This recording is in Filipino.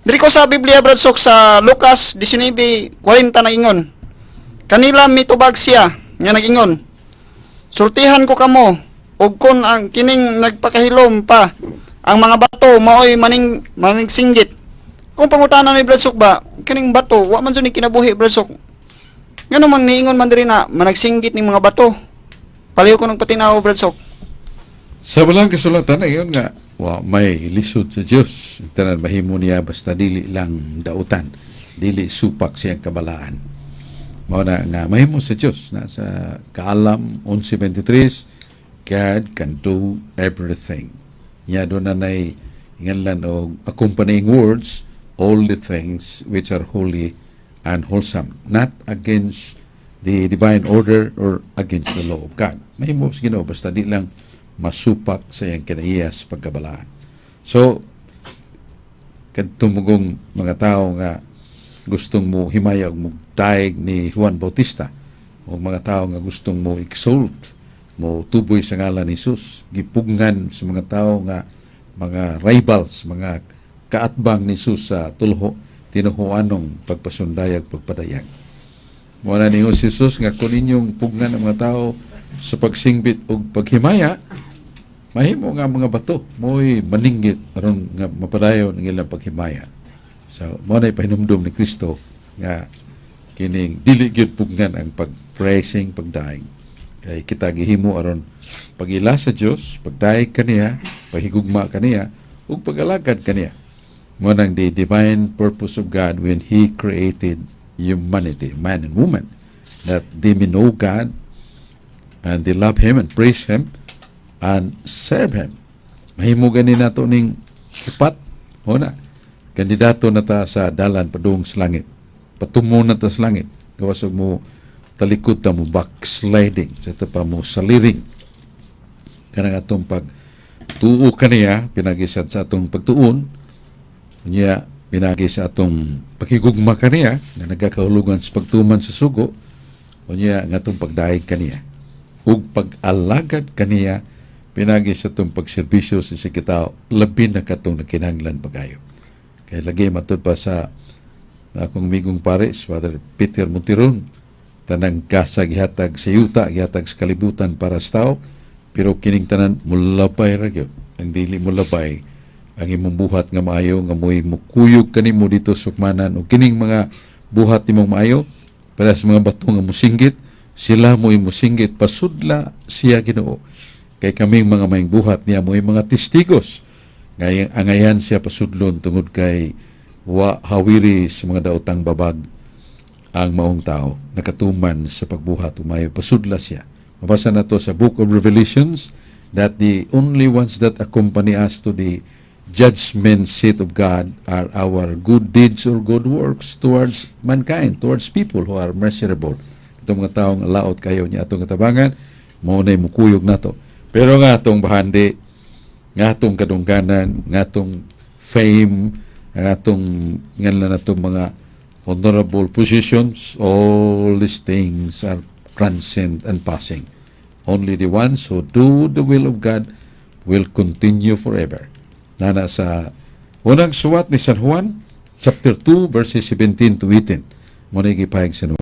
Diri ko sa Biblia bradsok sa Lucas 19:40 nagingon. Kanila mitubag siya nga nagingon. Sultihan ko kamo ug kun ang kining nagpakahilom pa ang mga bato maoy maning singgit. Kung pangutanan ni bradsok ba kining bato wa man ni kinabuhi bradsok. Ngano man niingon man diri na managsinggit ning mga bato. Paliw ko ng patinaw bradsok. Sa walang kasulatan ayon nga may lisod sa Dios. Tanan mahimo niya basta dili lang dautan, dili supak siyang kabalaan. Mao na nga mahimo sa Dios na sa Kaalam 11:23, God can do everything. Nya do na nay inganlan og accompanying words, all the things which are holy and wholesome, not against the divine order or against the law of God. Mahimo sa Ginoo basta di lang masupak sa iyang kinahiyas pagkabalaan. So, kadtumugong mga tao nga gustong mo himaya og mugdaig ni Juan Bautista, o mga tao nga gustong mo exalt, mo tuboy sa ngalan ni Jesus, gipugngan sa mga tao nga mga rivals, mga kaatbang ni Jesus sa tinuhuanong pagpasundayag, pagpadayag. Muna ninyo si Jesus nga kung inyong pugnan ang mga tao sa pagsingbit o paghimaya, mahimo nga mga bato mo'y maninggit aron nga mapadayon ng ilang paghimaya. So, muna ipahinumdum ni Kristo nga kining dili gyud pugnan ang pag-praising, pagdaing. Kay kita gihimo aron pag-ila sa Dios, pagdaig kaniya, paghigugma kaniya, ug pag-alagad kaniya. Muna ang the divine purpose of God when He created humanity, man and woman, that they may know God and they love Him and praise Him and serve Him. Mahimo gani nato ning upat, na kandidato na ta sa dalan padung sa langit. Patumo na ta sa langit. Gawas mo talikod ta mo backsliding, sa ito pa mo saliring. Kanang atong pagtuo kaniya, pinagisad sa atong pagtuon, niya pinagi sa atong pakigugma kaniya, na nagkakahulugan sa pagtuman sa sugo, o niya nga atong pagdaig kaniya. Ug pag-alagad kaniya, pinagi sa itong pagserbisyo sa sikitaw, labi na katong nakinanglan pagayo. Kaya lagi matod pa sa akong migong pares, Father Peter Montiron, tanang kasa gihatag sa yuta, gihatag sa kalibutan para sa tao, pero kining tanan mulapay ra gyud. Ang dili mulapay ang imong buhat nga maayo, nga mo'y mukuyog kanimo dito sukmanan, o kining mga buhat nimong maayo, para sa mga bato nga musinggit, sila mo'y musinggit, pasudla siya Ginoo. Kay kaming mga maing buhat niya mo'y mga testigos. Ngayang angayan siya pasudlon tungod kay wa hawiri sa mga daotang babag ang maong tao nakatuman sa pagbuhat umayo pasudla siya. Mabasa na to sa Book of Revelations that the only ones that accompany us to the judgment seat of God are our good deeds or good works towards mankind, towards people who are miserable. Itong mga taong laot kayo niya atong katabangan, maunay mukuyog na to. Pero nga atong bahandi, nga atong kadungganan, nga atong fame, nga atong ngalan na itong mga honorable positions, all these things are transient and passing. Only the ones who do the will of God will continue forever. Nana sa unang suwat ni San Juan, chapter 2, verses 17 to 18. Muna gipahig sa